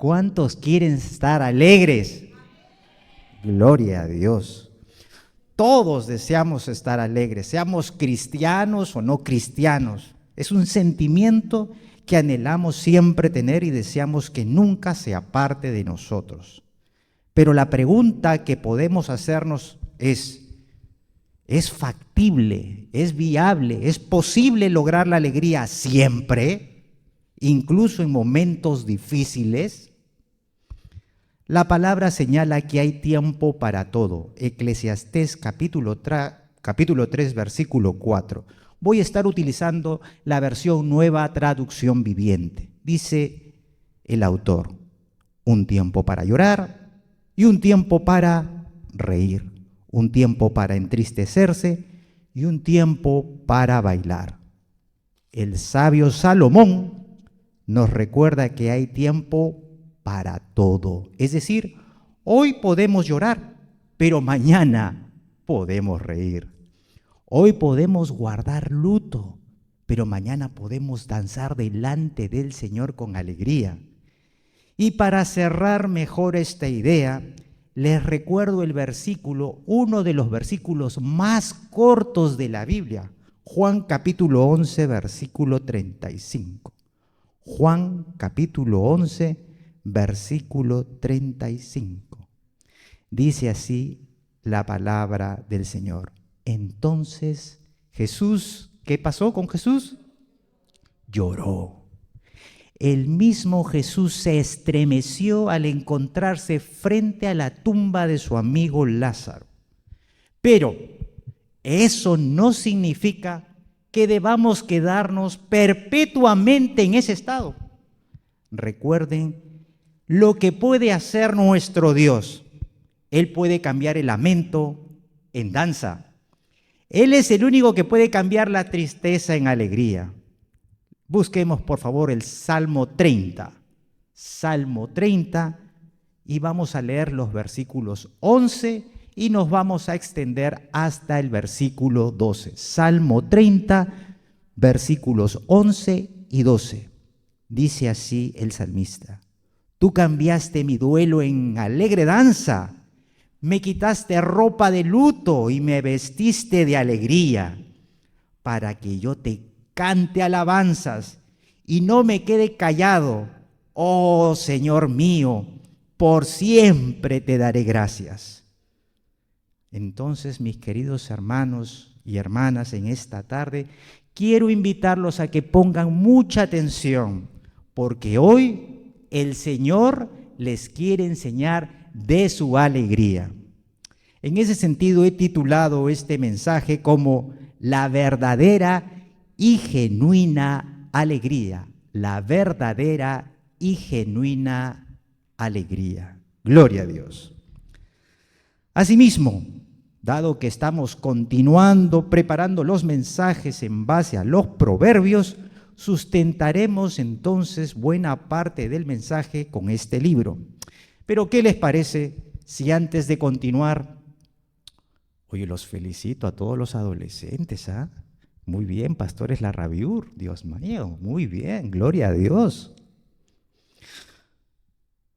¿Cuántos quieren estar alegres? Gloria a Dios. Todos deseamos estar alegres, seamos cristianos o no cristianos. Es un sentimiento que anhelamos siempre tener y deseamos que nunca se aparte de nosotros. Pero la pregunta que podemos hacernos ¿es factible, es viable, es posible lograr la alegría siempre, incluso en momentos difíciles? La palabra señala que hay tiempo para todo. Eclesiastés capítulo 3, versículo 4. Voy a estar utilizando la versión Nueva Traducción Viviente. Dice el autor: un tiempo para llorar y un tiempo para reír, un tiempo para entristecerse y un tiempo para bailar. El sabio Salomón nos recuerda que hay tiempo para todo. Es decir, hoy podemos llorar, pero mañana podemos reír. Hoy podemos guardar luto, pero mañana podemos danzar delante del Señor con alegría. Y para cerrar mejor esta idea, les recuerdo el versículo, uno de los versículos más cortos de la Biblia, Juan capítulo 11, versículo 35. Juan capítulo 11, versículo 35. Dice así la palabra del Señor. Entonces Jesús, ¿qué pasó con Jesús? Lloró. El mismo Jesús se estremeció al encontrarse frente a la tumba de su amigo Lázaro. Pero eso no significa que debamos quedarnos perpetuamente en ese estado. Recuerden lo que puede hacer nuestro Dios. Él puede cambiar el lamento en danza. Él es el único que puede cambiar la tristeza en alegría. Busquemos, por favor, el Salmo 30. Salmo 30, y vamos a leer los versículos 11 y nos vamos a extender hasta el versículo 12. Salmo 30, versículos 11 y 12. Dice así el salmista: Tú cambiaste mi duelo en alegre danza, me quitaste ropa de luto y me vestiste de alegría, para que yo te cante alabanzas y no me quede callado. Oh Señor mío, por siempre te daré gracias. Entonces, mis queridos hermanos y hermanas, en esta tarde quiero invitarlos a que pongan mucha atención, porque hoy el Señor les quiere enseñar de su alegría. En ese sentido he titulado este mensaje como la verdadera y genuina alegría. La verdadera y genuina alegría. Gloria a Dios. Asimismo, dado que estamos continuando preparando los mensajes en base a los proverbios, sustentaremos entonces buena parte del mensaje con este libro. Pero ¿qué les parece si antes de continuar, oye, los felicito a todos los adolescentes, ¿ah? Muy bien, pastores Larrabiur, Dios mío, muy bien, gloria a Dios.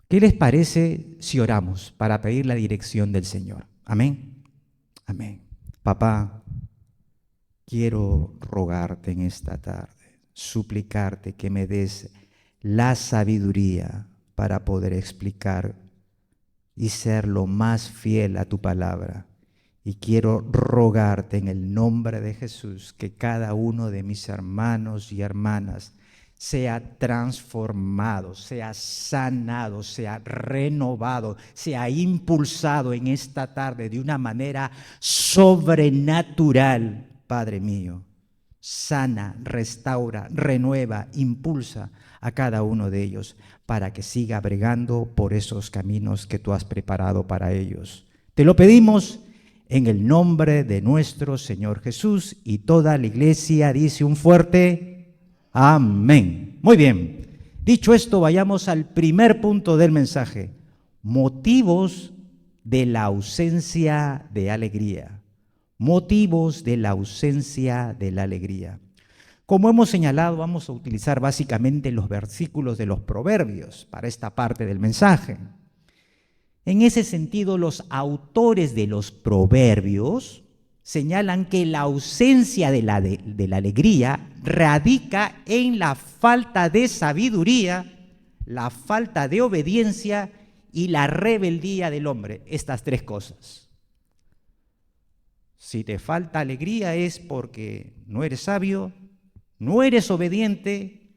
¿Qué les parece si oramos para pedir la dirección del Señor? Amén. Amén. Papá, quiero rogarte en esta tarde, suplicarte que me des la sabiduría para poder explicar y ser lo más fiel a tu palabra. Y quiero rogarte en el nombre de Jesús que cada uno de mis hermanos y hermanas sea transformado, sea sanado, sea renovado, sea impulsado en esta tarde de una manera sobrenatural, Padre mío. Sana, restaura, renueva, impulsa a cada uno de ellos para que siga bregando por esos caminos que tú has preparado para ellos. Te lo pedimos en el nombre de nuestro Señor Jesús, y toda la iglesia dice un fuerte amén. Muy bien. Dicho esto, vayamos al primer punto del mensaje: motivos de la ausencia de alegría. Motivos de la ausencia de la alegría. Como hemos señalado, vamos a utilizar básicamente los versículos de los Proverbios para esta parte del mensaje. En ese sentido, los autores de los Proverbios señalan que la ausencia de la alegría radica en la falta de sabiduría, la falta de obediencia y la rebeldía del hombre. Estas tres cosas. Si te falta alegría es porque no eres sabio, no eres obediente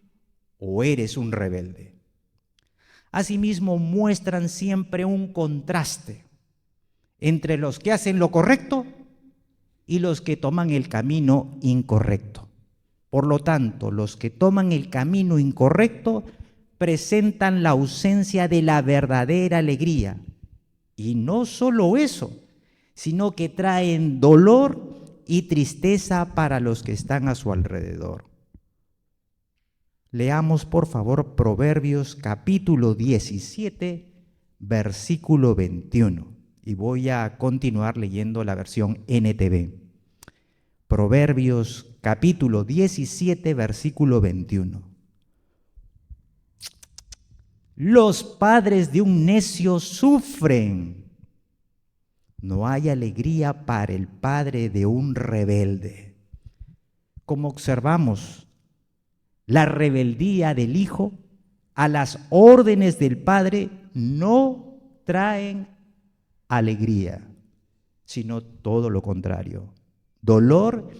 o eres un rebelde. Asimismo, muestran siempre un contraste entre los que hacen lo correcto y los que toman el camino incorrecto. Por lo tanto, los que toman el camino incorrecto presentan la ausencia de la verdadera alegría. Y no solo eso, sino que traen dolor y tristeza para los que están a su alrededor. Leamos por favor Proverbios capítulo 17, versículo 21. Y voy a continuar leyendo la versión NTV. Proverbios capítulo 17, versículo 21. Los padres de un necio sufren. No hay alegría para el padre de un rebelde. Como observamos, la rebeldía del hijo a las órdenes del padre no traen alegría, sino todo lo contrario, dolor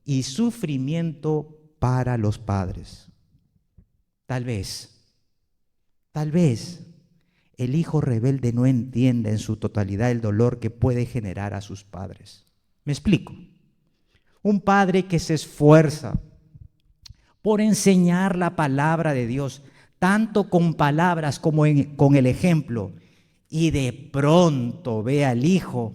y sufrimiento para los padres. Tal vez el hijo rebelde no entienda en su totalidad el dolor que puede generar a sus padres. Me explico. Un padre que se esfuerza por enseñar la palabra de Dios, tanto con palabras como con el ejemplo, y de pronto ve al hijo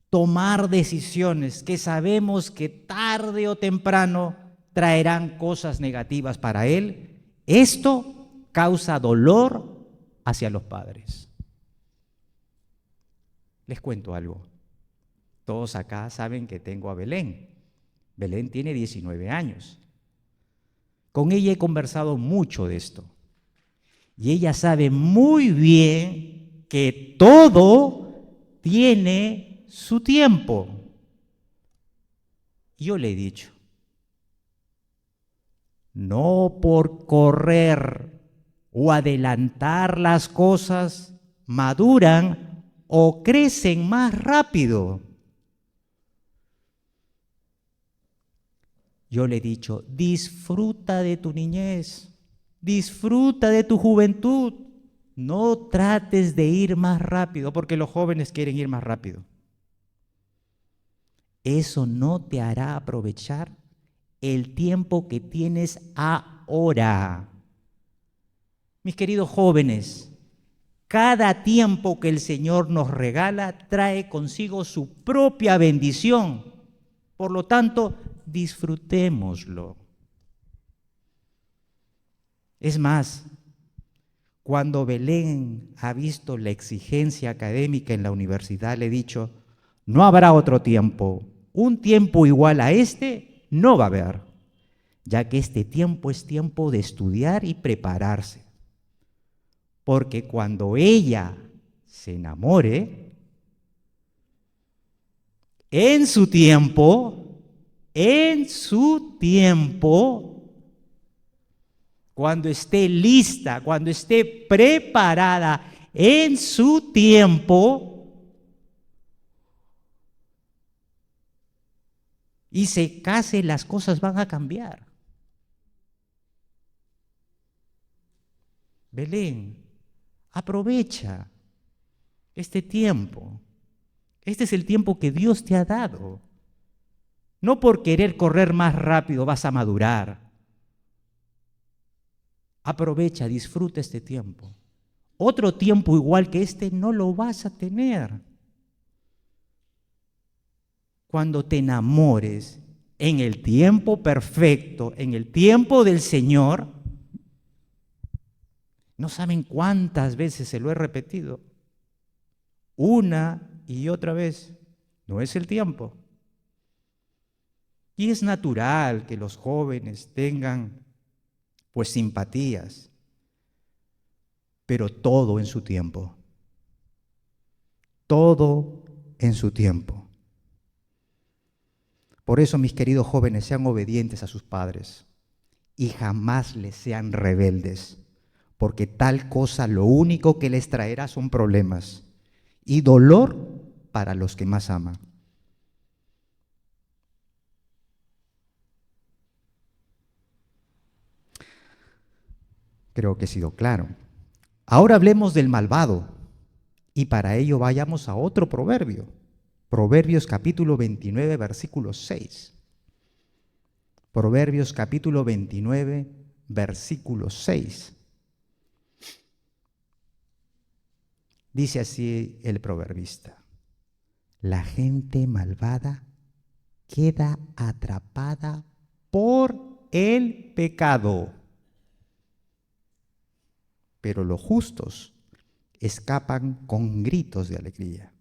tomar decisiones que sabemos que tarde o temprano traerán cosas negativas para él, esto causa dolor hacia los padres. Les cuento algo. Todos acá saben que tengo a Belén. Belén tiene 19 años. Con ella he conversado mucho de esto. Y ella sabe muy bien que todo tiene su tiempo. Yo le he dicho, no por correr o adelantar las cosas maduran o crecen más rápido. Yo le he dicho, disfruta de tu niñez, disfruta de tu juventud, no trates de ir más rápido, porque los jóvenes quieren ir más rápido. Eso no te hará aprovechar el tiempo que tienes ahora. Mis queridos jóvenes, cada tiempo que el Señor nos regala trae consigo su propia bendición. Por lo tanto, disfrutémoslo. Es más, cuando Belén ha visto la exigencia académica en la universidad, le he dicho, no habrá otro tiempo. Un tiempo igual a este no va a haber, ya que este tiempo es tiempo de estudiar y prepararse. Porque cuando ella se enamore, en su tiempo, cuando esté lista, cuando esté preparada, en su tiempo, y se case, las cosas van a cambiar. Belén, aprovecha este tiempo. Este es el tiempo que Dios te ha dado. No por querer correr más rápido vas a madurar. Aprovecha, disfruta este tiempo. Otro tiempo igual que este no lo vas a tener. Cuando te enamores en el tiempo perfecto, en el tiempo del Señor, no saben cuántas veces se lo he repetido. Una y otra vez, no es el tiempo. Y es natural que los jóvenes tengan pues simpatías, pero todo en su tiempo. Todo en su tiempo. Por eso, mis queridos jóvenes, sean obedientes a sus padres y jamás les sean rebeldes, porque tal cosa lo único que les traerá son problemas y dolor para los que más aman. Creo que he sido claro. Ahora hablemos del malvado y para ello vayamos a otro proverbio. Proverbios capítulo 29, versículo 6. Proverbios capítulo 29, versículo 6. Dice así el proverbista: la gente malvada queda atrapada por el pecado, pero los justos escapan con gritos de alegría.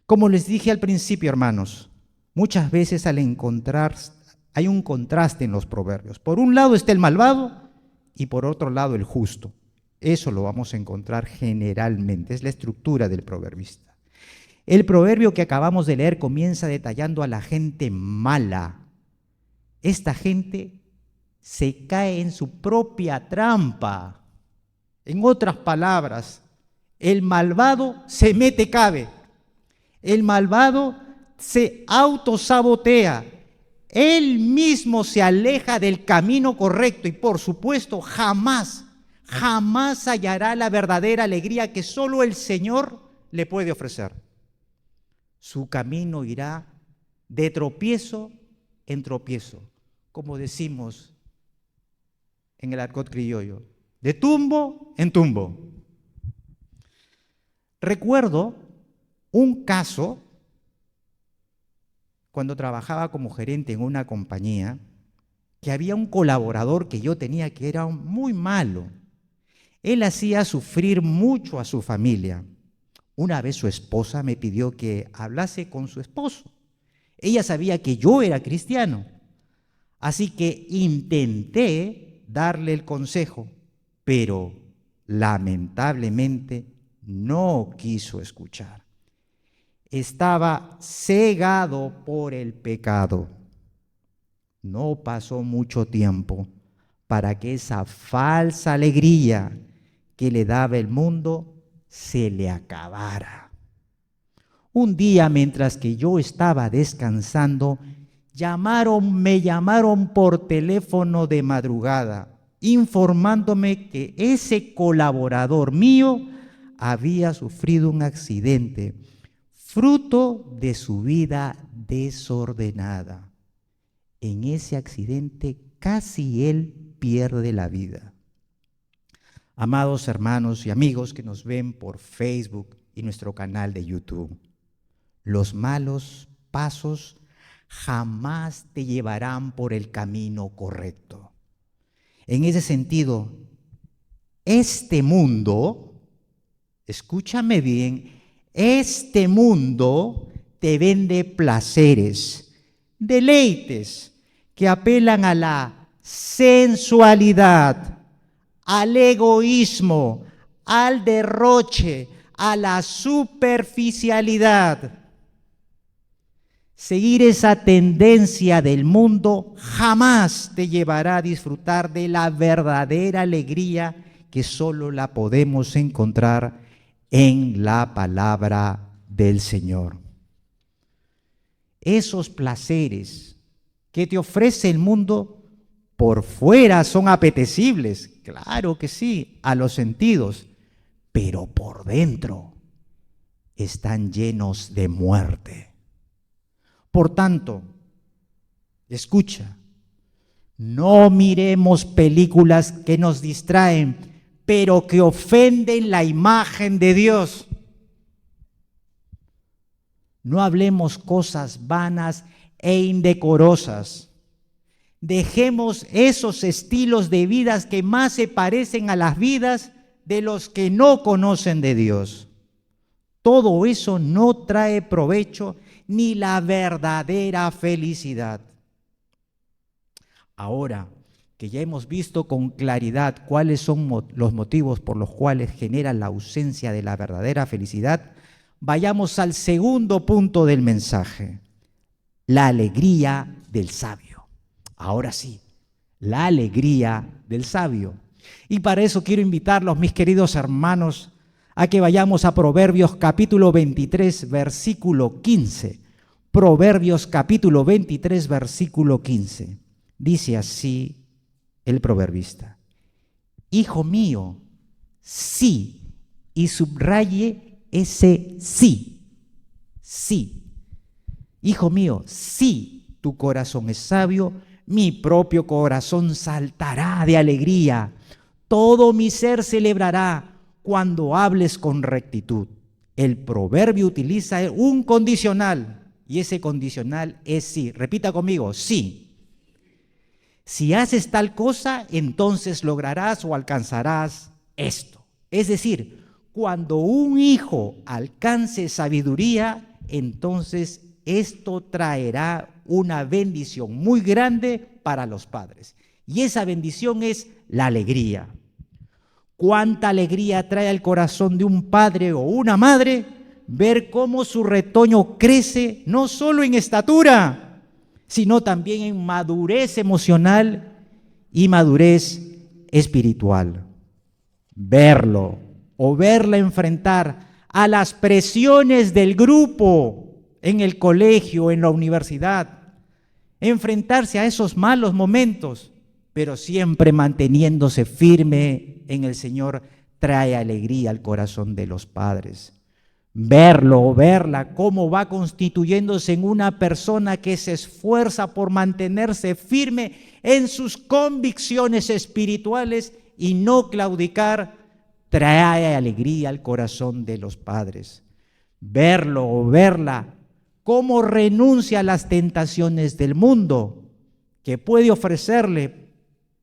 Como les dije al principio, hermanos, muchas veces al encontrar, hay un contraste en los proverbios. Por un lado está el malvado y por otro lado el justo. Eso lo vamos a encontrar generalmente, es la estructura del proverbista. El proverbio que acabamos de leer comienza detallando a la gente mala. Esta gente se cae en su propia trampa. En otras palabras, el malvado se mete cabe. El malvado se autosabotea. Él mismo se aleja del camino correcto y por supuesto jamás hallará la verdadera alegría que solo el Señor le puede ofrecer. Su camino irá de tropiezo en tropiezo, como decimos en el argot criollo, de tumbo en tumbo. Recuerdo un caso cuando trabajaba como gerente en una compañía, que había un colaborador que yo tenía que era muy malo. Él hacía sufrir mucho a su familia. Una vez su esposa me pidió que hablase con su esposo. Ella sabía que yo era cristiano, así que intenté darle el consejo, pero lamentablemente no quiso escuchar. Estaba cegado por el pecado. No pasó mucho tiempo para que esa falsa alegría que le daba el mundo se le acabara. Un día, mientras que yo estaba descansando, me llamaron por teléfono de madrugada, informándome que ese colaborador mío había sufrido un accidente, fruto de su vida desordenada. En ese accidente casi él pierde la vida. Amados hermanos y amigos que nos ven por Facebook y nuestro canal de YouTube, los malos pasos jamás te llevarán por el camino correcto. En ese sentido, este mundo, escúchame bien, este mundo te vende placeres, deleites que apelan a la sensualidad, al egoísmo, al derroche, a la superficialidad. Seguir esa tendencia del mundo jamás te llevará a disfrutar de la verdadera alegría que solo la podemos encontrar en la palabra del Señor. Esos placeres que te ofrece el mundo por fuera son apetecibles, claro que sí, a los sentidos, pero por dentro están llenos de muerte. Por tanto, escucha, no miremos películas que nos distraen, pero que ofenden la imagen de Dios. No hablemos cosas vanas e indecorosas. Dejemos esos estilos de vidas que más se parecen a las vidas de los que no conocen de Dios. Todo eso no trae provecho ni la verdadera felicidad. Ahora que ya hemos visto con claridad cuáles son los motivos por los cuales genera la ausencia de la verdadera felicidad, vayamos al segundo punto del mensaje: la alegría del sabio. Ahora sí, la alegría del sabio. Y para eso quiero invitarlos, mis queridos hermanos, a que vayamos a Proverbios capítulo 23, versículo 15. Proverbios capítulo 23, versículo 15. Dice así el proverbista: hijo mío, sí, y subraye ese sí, sí. Hijo mío, si tu corazón es sabio, mi propio corazón saltará de alegría. Todo mi ser celebrará cuando hables con rectitud. El proverbio utiliza un condicional y ese condicional es sí. Repita conmigo, sí. Si haces tal cosa, entonces lograrás o alcanzarás esto. Es decir, cuando un hijo alcance sabiduría, entonces esto traerá una bendición muy grande para los padres. Y esa bendición es la alegría. ¿Cuánta alegría trae al corazón de un padre o una madre ver cómo su retoño crece, no solo en estatura, sino también en madurez emocional y madurez espiritual? Verlo o verla enfrentar a las presiones del grupo en el colegio, en la universidad, enfrentarse a esos malos momentos, pero siempre manteniéndose firme en el Señor, trae alegría al corazón de los padres. Verlo o verla cómo va constituyéndose en una persona que se esfuerza por mantenerse firme en sus convicciones espirituales y no claudicar, trae alegría al corazón de los padres. Verlo o verla cómo renuncia a las tentaciones del mundo que puede ofrecerle,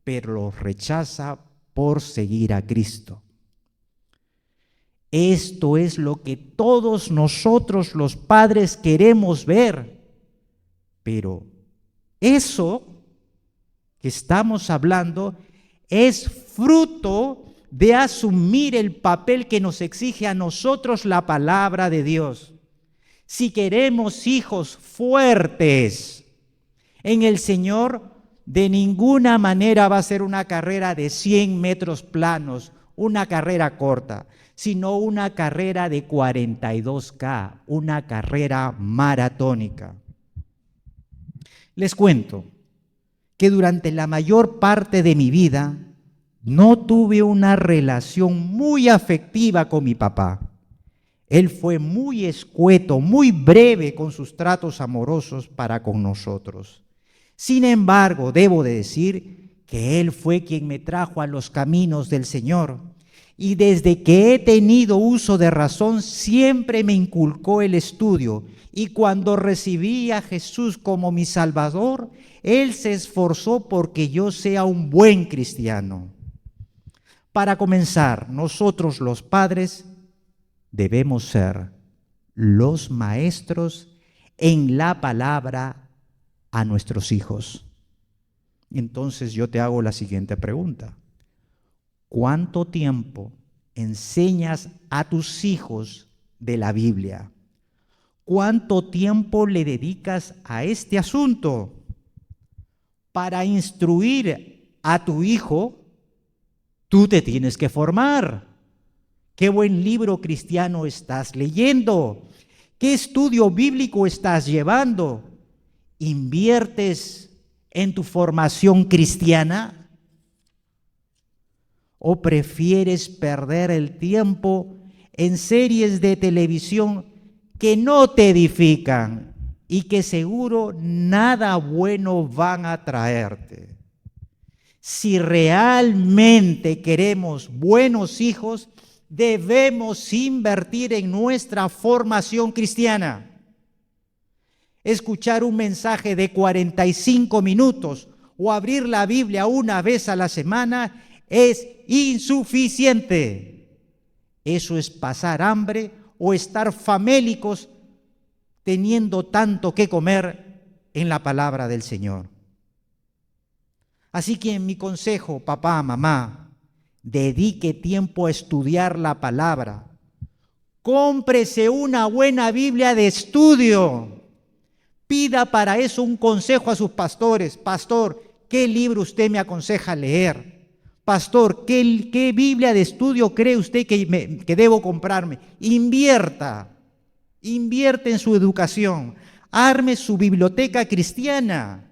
pero los rechaza por seguir a Cristo. Esto es lo que todos nosotros los padres queremos ver, pero eso que estamos hablando es fruto de asumir el papel que nos exige a nosotros la palabra de Dios. Si queremos hijos fuertes en el Señor, de ninguna manera va a ser una carrera de 100 metros planos, una carrera corta, sino una carrera de 42K, una carrera maratónica. Les cuento que durante la mayor parte de mi vida no tuve una relación muy afectiva con mi papá. Él fue muy escueto, muy breve con sus tratos amorosos para con nosotros. Sin embargo, debo de decir que Él fue quien me trajo a los caminos del Señor. Y desde que he tenido uso de razón, siempre me inculcó el estudio. Y cuando recibí a Jesús como mi Salvador, Él se esforzó porque yo sea un buen cristiano. Para comenzar, nosotros los padres debemos ser los maestros en la palabra a nuestros hijos. Entonces yo te hago la siguiente pregunta: ¿cuánto tiempo enseñas a tus hijos de la Biblia? ¿Cuánto tiempo le dedicas a este asunto? Para instruir a tu hijo, tú te tienes que formar. ¿Qué buen libro cristiano estás leyendo? ¿Qué estudio bíblico estás llevando? ¿Inviertes en tu formación cristiana? ¿O prefieres perder el tiempo en series de televisión que no te edifican y que seguro nada bueno van a traerte? Si realmente queremos buenos hijos, debemos invertir en nuestra formación cristiana. Escuchar un mensaje de 45 minutos o abrir la Biblia una vez a la semana es insuficiente. Eso es pasar hambre o estar famélicos teniendo tanto que comer en la palabra del Señor. Así que mi consejo, papá, mamá, dedique tiempo a estudiar la palabra. Cómprese una buena Biblia de estudio. Pida para eso un consejo a sus pastores. Pastor, ¿qué libro usted me aconseja leer? Pastor, ¿qué Biblia de estudio cree usted que debo comprarme? Invierta en su educación. Arme su biblioteca cristiana.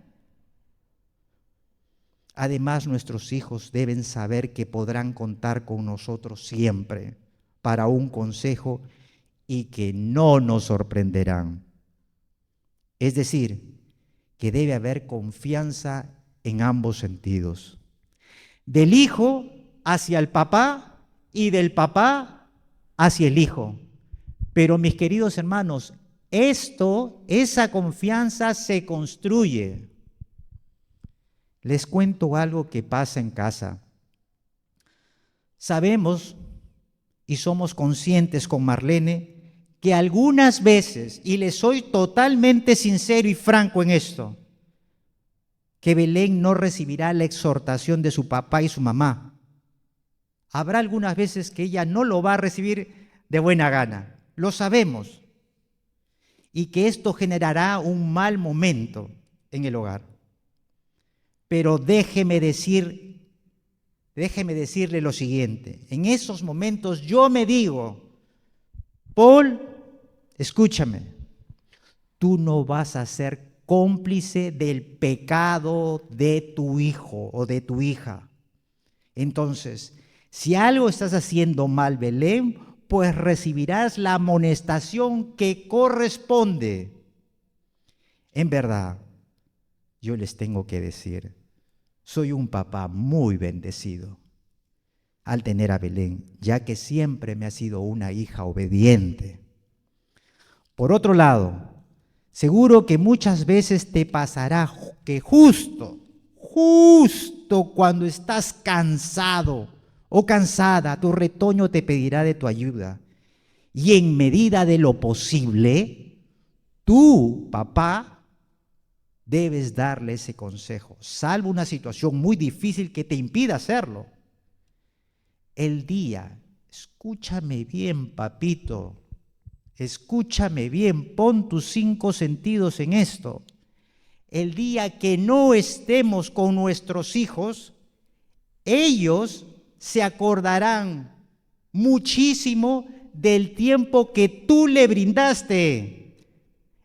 Además, nuestros hijos deben saber que podrán contar con nosotros siempre para un consejo y que no nos sorprenderán. Es decir, que debe haber confianza en ambos sentidos. Del hijo hacia el papá y del papá hacia el hijo. Pero mis queridos hermanos, esa confianza se construye. Les cuento algo que pasa en casa. Sabemos y somos conscientes con Marlene que algunas veces, y les soy totalmente sincero y franco en esto, que Belén no recibirá la exhortación de su papá y su mamá. Habrá algunas veces que ella no lo va a recibir de buena gana, lo sabemos, y que esto generará un mal momento en el hogar. Pero déjeme decirle lo siguiente, en esos momentos yo me digo, Paul, escúchame, tú no vas a ser cómplice del pecado de tu hijo o de tu hija. Entonces, si algo estás haciendo mal, Belén, pues recibirás la amonestación que corresponde. En verdad, yo les tengo que decir, soy un papá muy bendecido al tener a Belén, ya que siempre me ha sido una hija obediente. Por otro lado, seguro que muchas veces te pasará que justo cuando estás cansado o cansada, tu retoño te pedirá de tu ayuda. Y en medida de lo posible, tú, papá, debes darle ese consejo, salvo una situación muy difícil que te impida hacerlo. El día, escúchame bien, papito, escúchame bien, pon tus 5 sentidos en esto. El día que no estemos con nuestros hijos, ellos se acordarán muchísimo del tiempo que tú le brindaste,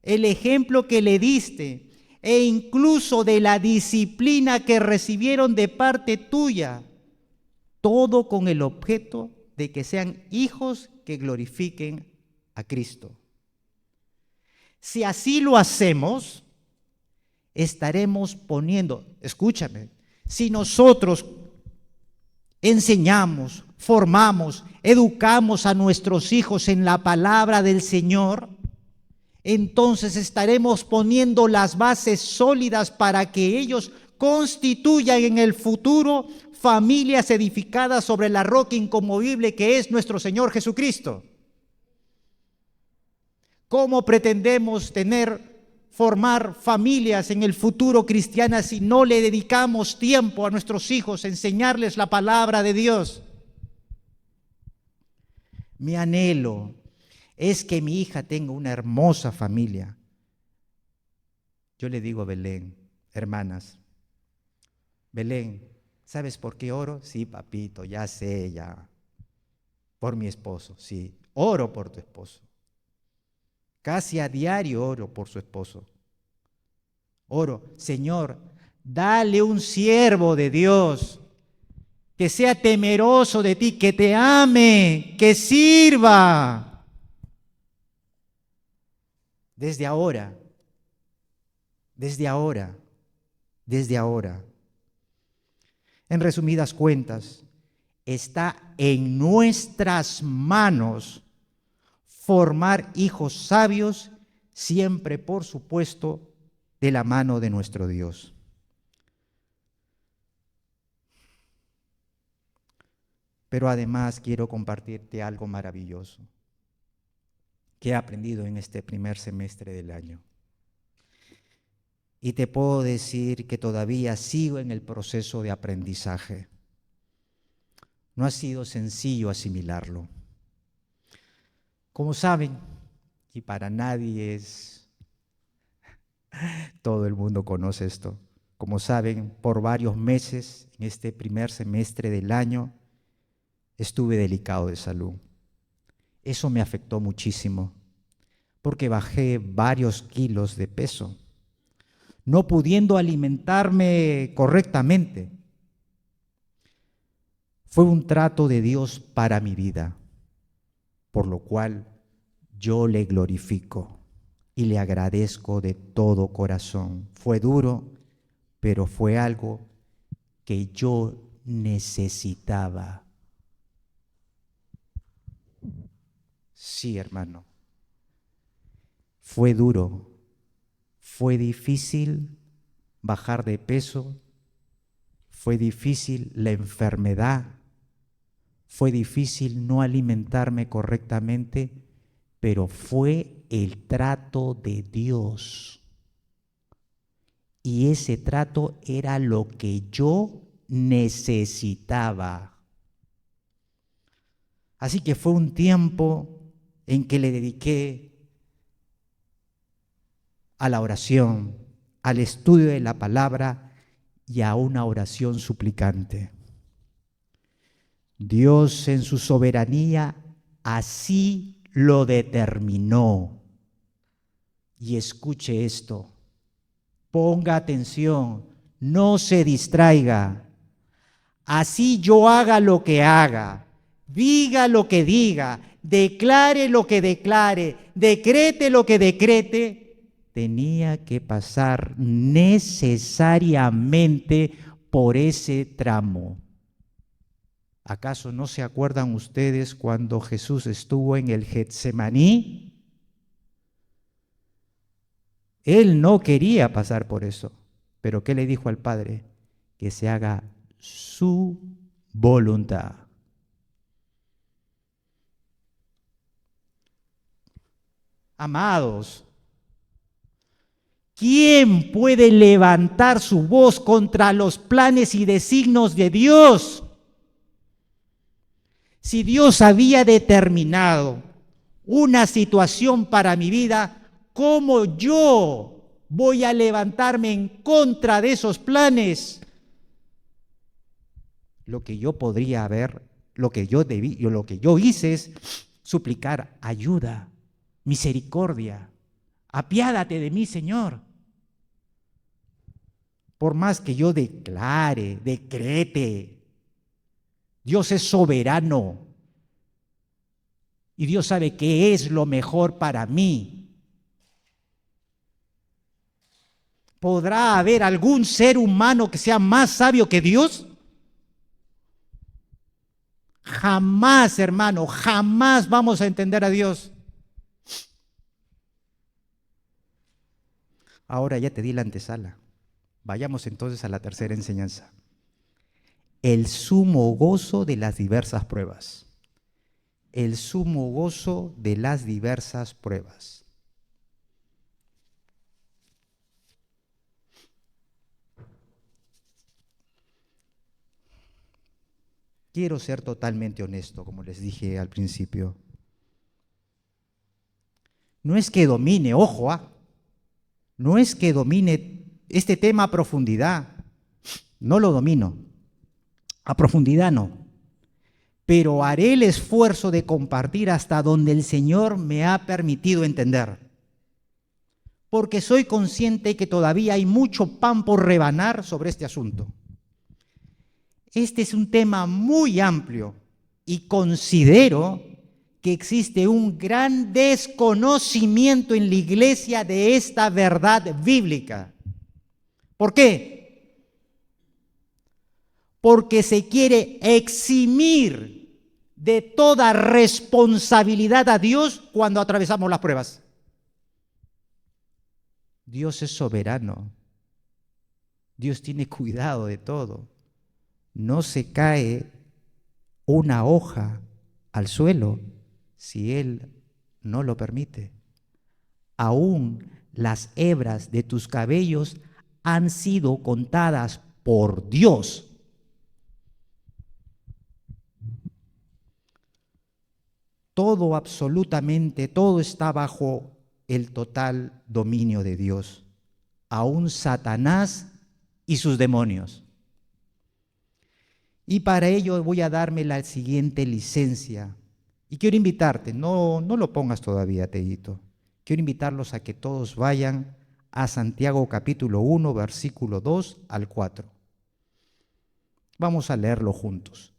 el ejemplo que le diste, e incluso de la disciplina que recibieron de parte tuya, todo con el objeto de que sean hijos que glorifiquen a Cristo. Si así lo hacemos, estaremos poniendo, escúchame, si nosotros enseñamos, formamos, educamos a nuestros hijos en la palabra del Señor, entonces estaremos poniendo las bases sólidas para que ellos constituyan en el futuro familias edificadas sobre la roca inconmovible que es nuestro Señor Jesucristo. ¿Cómo pretendemos formar familias en el futuro cristianas si no le dedicamos tiempo a nuestros hijos, enseñarles la palabra de Dios? Mi anhelo es que mi hija tenga una hermosa familia. Yo le digo a Belén, hermanas, Belén, ¿sabes por qué oro? Sí, papito, ya sé, ya. Por mi esposo, sí. Oro por tu esposo. Casi a diario oro por su esposo. Oro, Señor, dale un siervo de Dios que sea temeroso de ti, que te ame, que sirva. Desde ahora, desde ahora, desde ahora. En resumidas cuentas, está en nuestras manos formar hijos sabios, siempre, por supuesto, de la mano de nuestro Dios. Pero además quiero compartirte algo maravilloso que he aprendido en este primer semestre del año. y te puedo decir que todavía sigo en el proceso de aprendizaje. No ha sido sencillo asimilarlo. Como saben, y para nadie es, todo el mundo conoce esto. Como saben, por varios meses, en este primer semestre del año, estuve delicado de salud. Eso me afectó muchísimo, porque bajé varios kilos de peso, no pudiendo alimentarme correctamente. Fue un trato de Dios para mi vida, por lo cual yo le glorifico y le agradezco de todo corazón. Fue duro, pero fue algo que yo necesitaba. Sí, hermano. Fue duro, fue difícil bajar de peso, fue difícil la enfermedad, fue difícil no alimentarme correctamente, pero fue el trato de Dios. Y ese trato era lo que yo necesitaba. Así que fue un tiempo en que le dediqué a la oración, al estudio de la palabra y a una oración suplicante. Dios en su soberanía así lo determinó. Y escuche esto, ponga atención, no se distraiga. Así yo haga lo que haga, diga lo que diga, declare lo que declare, decrete lo que decrete, tenía que pasar necesariamente por ese tramo. ¿Acaso no se acuerdan ustedes cuando Jesús estuvo en el Getsemaní? Él no quería pasar por eso, pero ¿qué le dijo al Padre? Que se haga su voluntad. Amados, ¿quién puede levantar su voz contra los planes y designios de Dios? Si Dios había determinado una situación para mi vida, ¿cómo yo voy a levantarme en contra de esos planes? Lo que yo podría haber, lo que yo hice es suplicar ayuda, misericordia. Apiádate de mí, Señor. Por más que yo declare, decrete, Dios es soberano y Dios sabe qué es lo mejor para mí. ¿Podrá haber algún ser humano que sea más sabio que Dios? Jamás, hermano, jamás vamos a entender a Dios. Ahora ya te di la antesala. Vayamos entonces a la tercera enseñanza. El sumo gozo de las diversas pruebas. El sumo gozo de las diversas pruebas. Quiero ser totalmente honesto, como les dije al principio. No es que domine, ojo, no es que domine este tema a profundidad. No lo domino. A profundidad no. Pero haré el esfuerzo de compartir hasta donde el Señor me ha permitido entender. Porque soy consciente que todavía hay mucho pan por rebanar sobre este asunto. Este es un tema muy amplio y considero que existe un gran desconocimiento en la iglesia de esta verdad bíblica. ¿Por qué? Porque se quiere eximir de toda responsabilidad a Dios cuando atravesamos las pruebas. Dios es soberano. Dios tiene cuidado de todo. No se cae una hoja al suelo si Él no lo permite. Aún las hebras de tus cabellos han sido contadas por Dios. Todo, absolutamente todo está bajo el total dominio de Dios, aún Satanás y sus demonios. Y para ello voy a darme la siguiente licencia. Y quiero invitarte, no lo pongas todavía, Teguito. Quiero invitarlos a que todos vayan a Santiago capítulo 1, versículo 2 al 4. Vamos a leerlo juntos.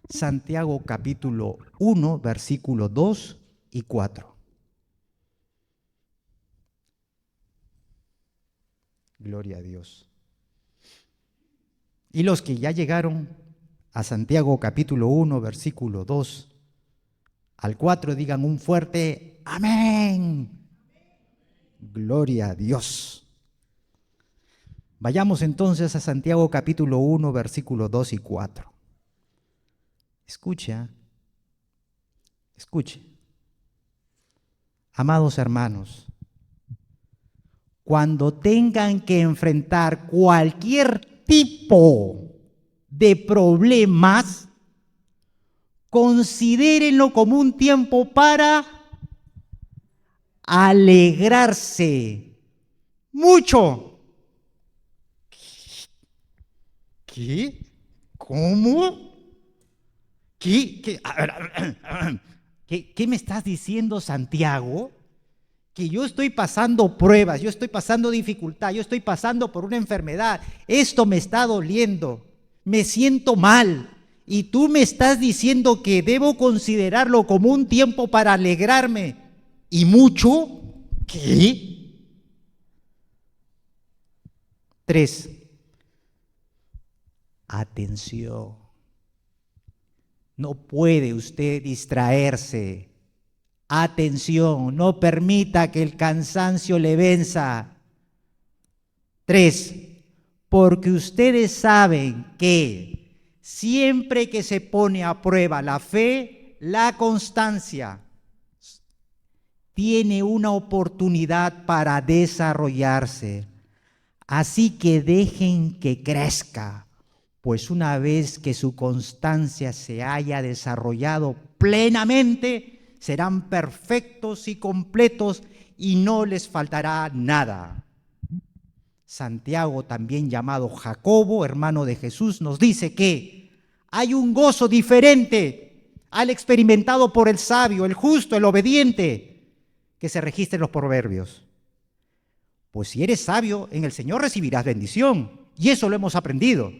Santiago capítulo 1, versículo 2 y 4. Gloria a Dios. Y los que ya llegaron a Santiago capítulo 1, versículo 2 al 4, digan un fuerte amén. Gloria a Dios. Vayamos entonces a Santiago capítulo 1, versículo 2 y 4. Escuche. Amados hermanos, cuando tengan que enfrentar cualquier tipo de problemas, considérenlo como un tiempo para alegrarse mucho. ¿Qué? ¿Cómo? ¿Qué? A ver, ¿qué me estás diciendo, Santiago? Que yo estoy pasando pruebas, yo estoy pasando dificultad, yo estoy pasando por una enfermedad, esto me está doliendo, me siento mal, y tú me estás diciendo que debo considerarlo como un tiempo para alegrarme, y mucho. ¿Qué? 3. Atención. No puede usted distraerse. Atención, no permita que el cansancio le venza. 3. Porque ustedes saben que siempre que se pone a prueba la fe, la constancia tiene una oportunidad para desarrollarse. Así que dejen que crezca, pues una vez que su constancia se haya desarrollado plenamente, serán perfectos y completos y no les faltará nada. Santiago, también llamado Jacobo, hermano de Jesús, nos dice que hay un gozo diferente al experimentado por el sabio, el justo, el obediente, que se registra en los proverbios. Pues si eres sabio, en el Señor recibirás bendición, y eso lo hemos aprendido.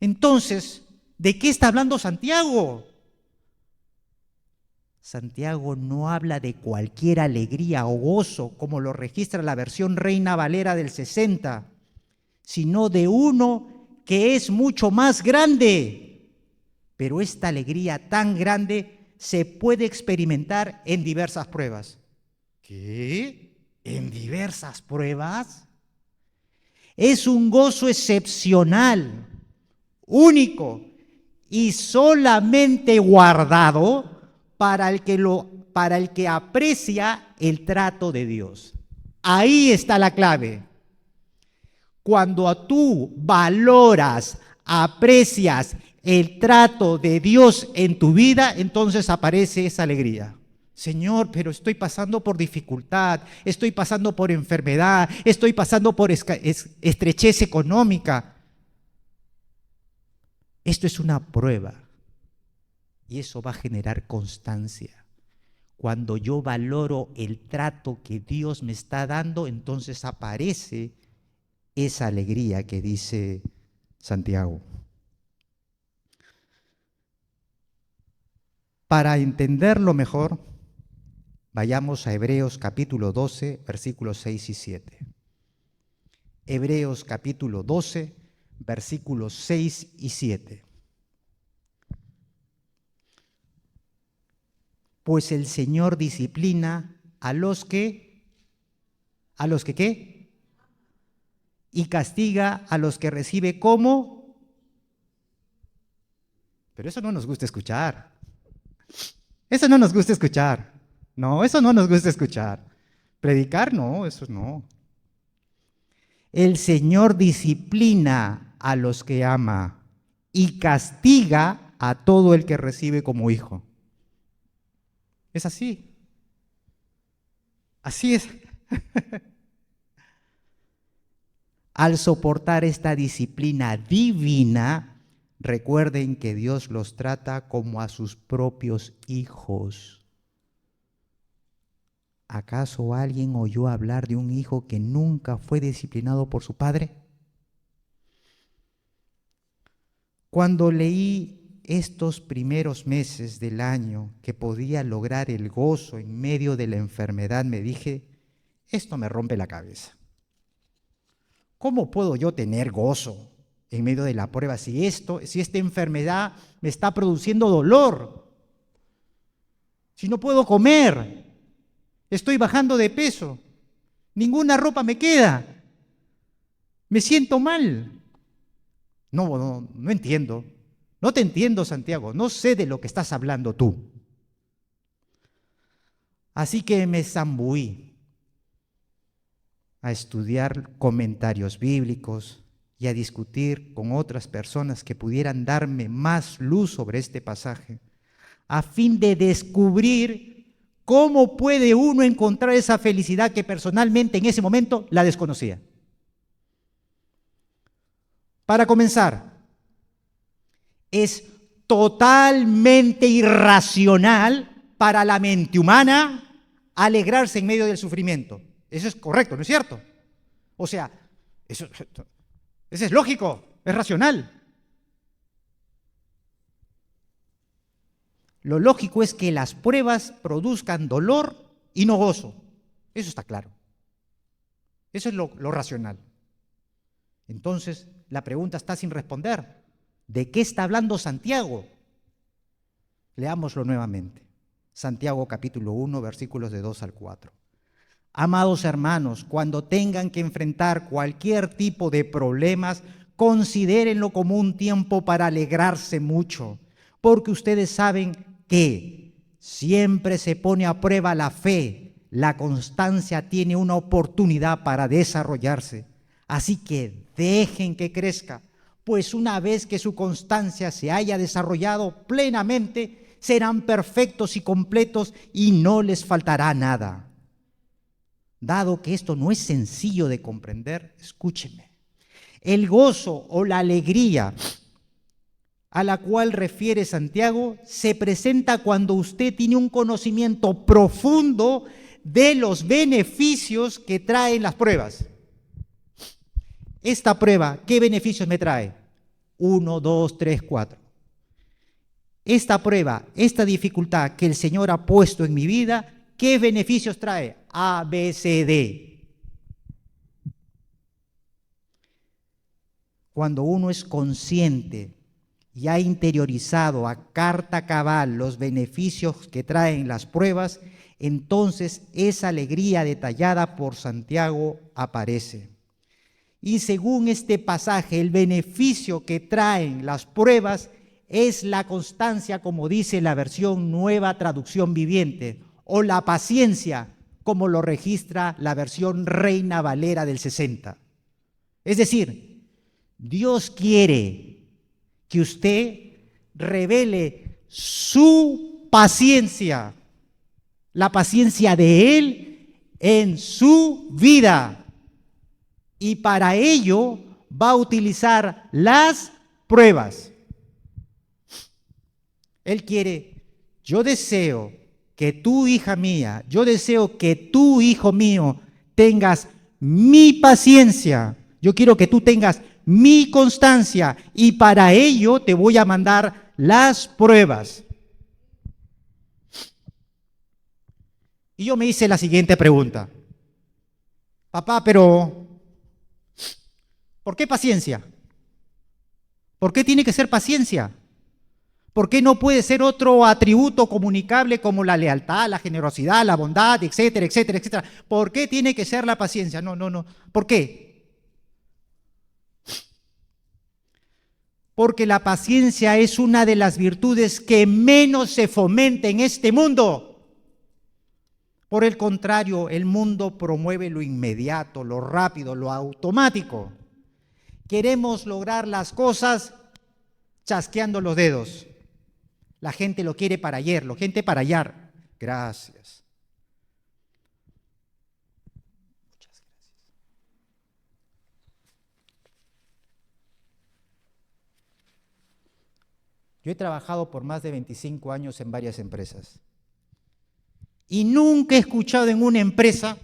Entonces, ¿de qué está hablando Santiago? Santiago no habla de cualquier alegría o gozo, como lo registra la versión Reina Valera del 60, sino de uno que es mucho más grande. Pero esta alegría tan grande se puede experimentar en diversas pruebas. ¿Qué? ¿En diversas pruebas? Es un gozo excepcional, único y solamente guardado para el que aprecia el trato de Dios. Ahí está la clave. Cuando tú valoras, aprecias el trato de Dios en tu vida, entonces aparece esa alegría. Señor, pero estoy pasando por dificultad, estoy pasando por enfermedad, estoy pasando por estrechez económica. Esto es una prueba y eso va a generar constancia. Cuando yo valoro el trato que Dios me está dando, entonces aparece esa alegría que dice Santiago. Para entenderlo mejor, vayamos a Hebreos capítulo 12, versículos 6 y 7. Hebreos capítulo 12, versículos 6 y 7. Pues el Señor disciplina a los que ¿qué? Y castiga a los que recibe como. Pero eso no nos gusta escuchar. Eso no nos gusta escuchar. No, eso no nos gusta escuchar. Predicar, no, eso no. El Señor disciplina a los que ama y castiga a todo el que recibe como hijo. Es así. Así es. Al soportar esta disciplina divina, recuerden que Dios los trata como a sus propios hijos. ¿Acaso alguien oyó hablar de un hijo que nunca fue disciplinado por su padre? Cuando leí estos primeros meses del año que podía lograr el gozo en medio de la enfermedad, me dije, esto me rompe la cabeza. ¿Cómo puedo yo tener gozo en medio de la prueba si esta enfermedad me está produciendo dolor? Si no puedo comer, estoy bajando de peso, ninguna ropa me queda, me siento mal. No entiendo. No te entiendo, Santiago. No sé de lo que estás hablando tú. Así que me zambuí a estudiar comentarios bíblicos y a discutir con otras personas que pudieran darme más luz sobre este pasaje, a fin de descubrir cómo puede uno encontrar esa felicidad que personalmente en ese momento la desconocía. Para comenzar, es totalmente irracional para la mente humana alegrarse en medio del sufrimiento. Eso es correcto, ¿no es cierto? O sea, eso es lógico, es racional. Lo lógico es que las pruebas produzcan dolor y no gozo. Eso está claro. Eso es lo racional. Entonces, la pregunta está sin responder. ¿De qué está hablando Santiago? Leámoslo nuevamente. Santiago capítulo 1, versículos de 2 al 4. Amados hermanos, cuando tengan que enfrentar cualquier tipo de problemas, considérenlo como un tiempo para alegrarse mucho, porque ustedes saben que siempre se pone a prueba la fe, la constancia tiene una oportunidad para desarrollarse, así que dejen que crezca, pues una vez que su constancia se haya desarrollado plenamente, serán perfectos y completos y no les faltará nada. Dado que esto no es sencillo de comprender, escúcheme. El gozo o la alegría a la cual refiere Santiago se presenta cuando usted tiene un conocimiento profundo de los beneficios que traen las pruebas. Esta prueba, ¿qué beneficios me trae? 1, 2, 3, 4. Esta prueba, esta dificultad que el Señor ha puesto en mi vida, ¿qué beneficios trae? A, B, C, D. Cuando uno es consciente y ha interiorizado a carta cabal los beneficios que traen las pruebas, entonces esa alegría detallada por Santiago aparece. Y según este pasaje, el beneficio que traen las pruebas es la constancia, como dice la versión Nueva Traducción Viviente, o la paciencia, como lo registra la versión Reina Valera del 60. Es decir, Dios quiere que usted revele su paciencia, la paciencia de Él en su vida. Y para ello va a utilizar las pruebas. Él quiere, yo deseo que tú, hija mía, yo deseo que tú, hijo mío, tengas mi paciencia. Yo quiero que tú tengas mi constancia y para ello te voy a mandar las pruebas. Y yo me hice la siguiente pregunta. Papá, pero ¿por qué paciencia? ¿Por qué tiene que ser paciencia? ¿Por qué no puede ser otro atributo comunicable como la lealtad, la generosidad, la bondad, etcétera, etcétera, etcétera? ¿Por qué tiene que ser la paciencia? No. ¿Por qué? Porque la paciencia es una de las virtudes que menos se fomenta en este mundo. Por el contrario, el mundo promueve lo inmediato, lo rápido, lo automático. Queremos lograr las cosas chasqueando los dedos. La gente lo quiere para ayer, la gente para ayer. Gracias. Muchas gracias. Yo he trabajado por más de 25 años en varias empresas. Y nunca he escuchado en una empresa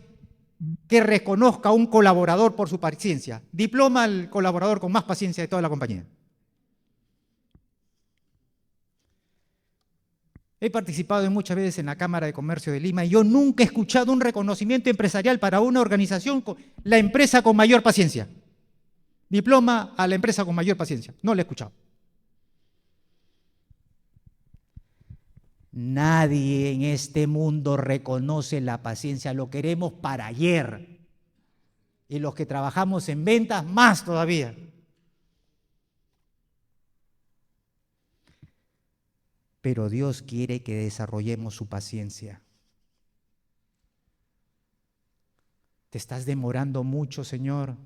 que reconozca a un colaborador por su paciencia. Diploma al colaborador con más paciencia de toda la compañía. He participado muchas veces en la Cámara de Comercio de Lima y yo nunca he escuchado un reconocimiento empresarial para una organización, la empresa con mayor paciencia. Diploma a la empresa con mayor paciencia. No lo he escuchado. Nadie en este mundo reconoce la paciencia, lo queremos para ayer. Y los que trabajamos en ventas, más todavía. Pero Dios quiere que desarrollemos su paciencia. Te estás demorando mucho, Señor.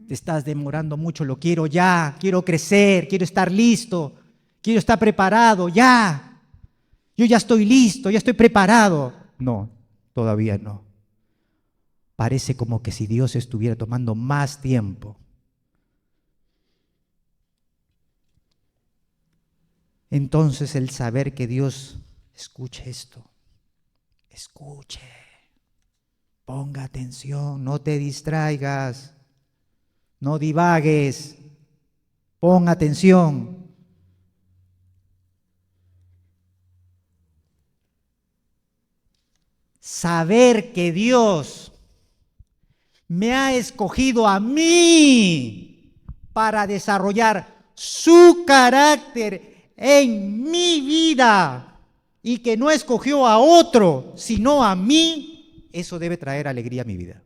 Te estás demorando mucho, lo quiero ya, quiero crecer, quiero estar listo. Quiero estar preparado, ya. Yo ya estoy listo, ya estoy preparado. No, todavía no. Parece como que si Dios estuviera tomando más tiempo. Entonces el saber que Dios, escuche esto, escuche, ponga atención, no te distraigas, no divagues, pon atención. Saber que Dios me ha escogido a mí para desarrollar su carácter en mi vida y que no escogió a otro, sino a mí, eso debe traer alegría a mi vida.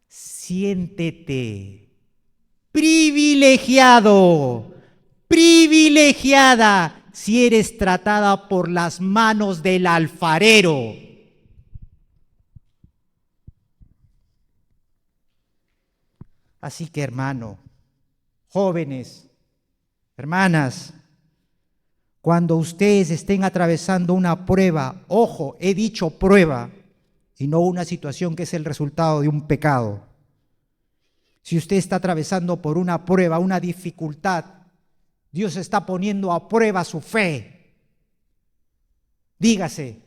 Siéntete privilegiado, privilegiada, si eres tratada por las manos del alfarero. Así que, hermano, jóvenes, hermanas, cuando ustedes estén atravesando una prueba, ojo, he dicho prueba, y no una situación que es el resultado de un pecado. Si usted está atravesando por una prueba, una dificultad, Dios está poniendo a prueba su fe. Dígase,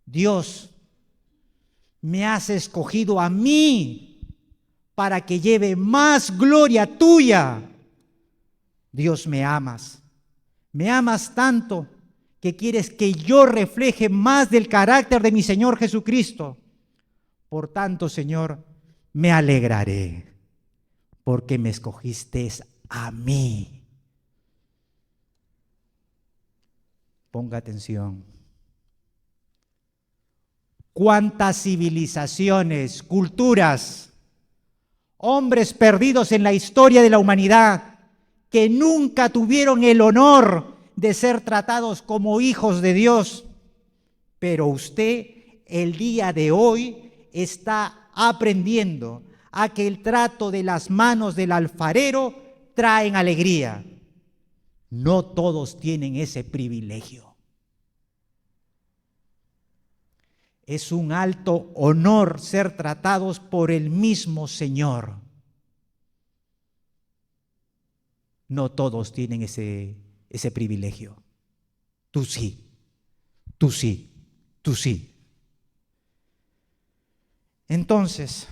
Dios, me has escogido a mí para que lleve más gloria tuya. Dios, me amas tanto que quieres que yo refleje más del carácter de mi Señor Jesucristo. Por tanto, Señor, me alegraré porque me escogiste a mí. Ponga atención. ¿Cuántas civilizaciones, culturas, hombres perdidos en la historia de la humanidad que nunca tuvieron el honor de ser tratados como hijos de Dios? Pero usted el día de hoy está aprendiendo a que el trato de las manos del alfarero traen alegría. No todos tienen ese privilegio. Es un alto honor ser tratados por el mismo Señor. No todos tienen ese privilegio. Tú sí, tú sí, tú sí. Entonces,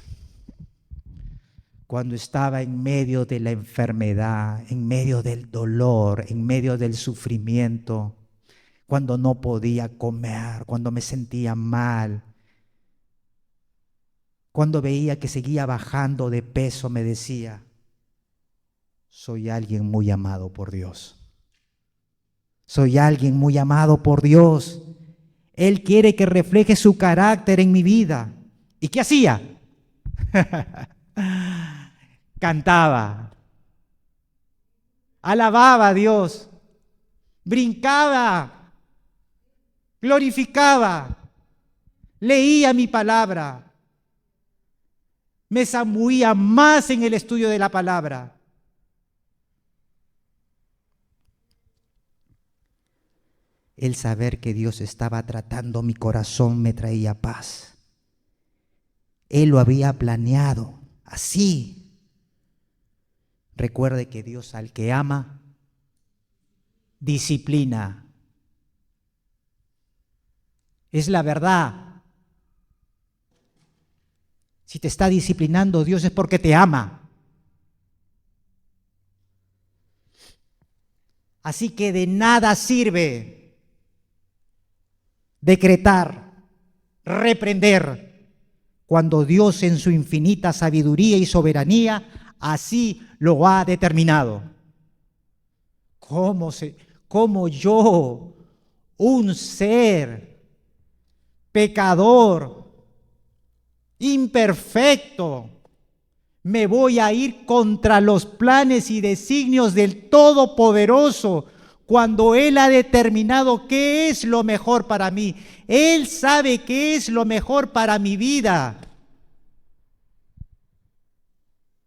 cuando estaba en medio de la enfermedad, en medio del dolor, en medio del sufrimiento, cuando no podía comer, cuando me sentía mal, cuando veía que seguía bajando de peso, me decía, soy alguien muy amado por Dios. Soy alguien muy amado por Dios. Él quiere que refleje su carácter en mi vida. ¿Y qué hacía? Cantaba, alababa a Dios, brincaba, glorificaba, leía mi palabra, me zambullía más en el estudio de la palabra. El saber que Dios estaba tratando mi corazón me traía paz. Él lo había planeado así. Recuerde que Dios al que ama, disciplina. Es la verdad. Si te está disciplinando Dios es porque te ama. Así que de nada sirve decretar, reprender, cuando Dios en su infinita sabiduría y soberanía así lo ha determinado. ¿Cómo yo, un ser pecador, imperfecto, me voy a ir contra los planes y designios del Todopoderoso cuando Él ha determinado qué es lo mejor para mí? Él sabe qué es lo mejor para mi vida.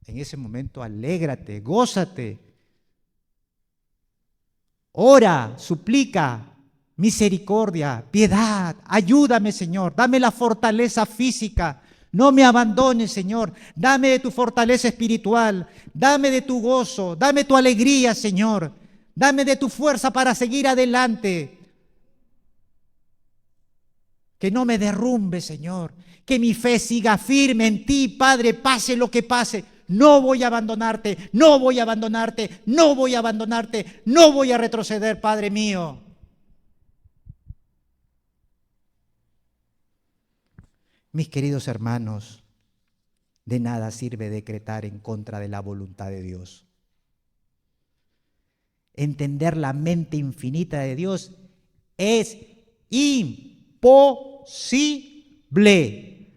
En ese momento alégrate, gózate, ora, suplica misericordia, piedad, ayúdame, Señor, dame la fortaleza física. No me abandones, Señor. Dame de tu fortaleza espiritual. Dame de tu gozo. Dame tu alegría, Señor. Dame de tu fuerza para seguir adelante. Que no me derrumbe, Señor. Que mi fe siga firme en ti, Padre, pase lo que pase. No voy a abandonarte, no voy a abandonarte, no voy a abandonarte, no voy a retroceder, Padre mío. Mis queridos hermanos, de nada sirve decretar en contra de la voluntad de Dios. Entender la mente infinita de Dios es imposible.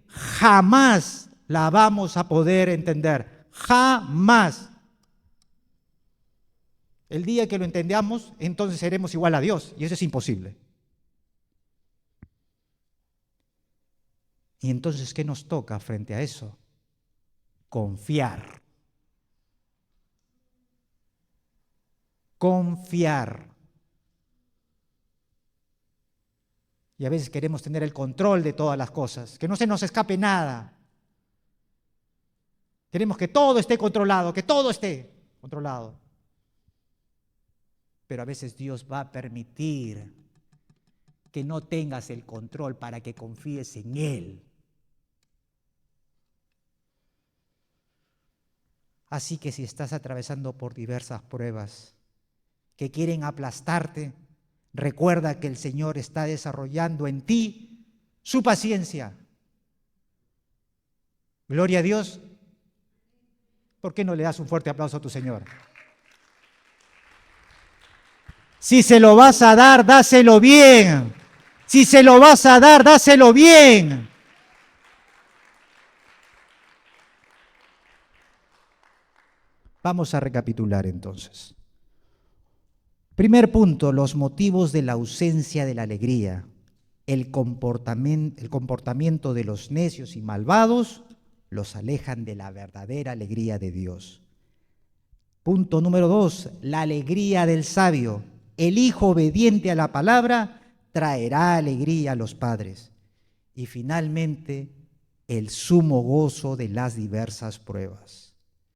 Jamás la vamos a poder entender. Jamás. El día que lo entendamos, entonces seremos igual a Dios, y eso es imposible. Y entonces, ¿qué nos toca frente a eso? Confiar. Confiar. Y a veces queremos tener el control de todas las cosas, que no se nos escape nada. Queremos que todo esté controlado, que todo esté controlado. Pero a veces Dios va a permitir que no tengas el control para que confíes en Él. Así que si estás atravesando por diversas pruebas que quieren aplastarte, recuerda que el Señor está desarrollando en ti su paciencia. Gloria a Dios. ¿Por qué no le das un fuerte aplauso a tu Señor? Si se lo vas a dar, dáselo bien. Si se lo vas a dar, dáselo bien. Vamos a recapitular entonces. Primer punto, los motivos de la ausencia de la alegría. El comportamiento de los necios y malvados los alejan de la verdadera alegría de Dios. Punto número 2, la alegría del sabio. El hijo obediente a la palabra traerá alegría a los padres. Y finalmente, el sumo gozo de las diversas pruebas.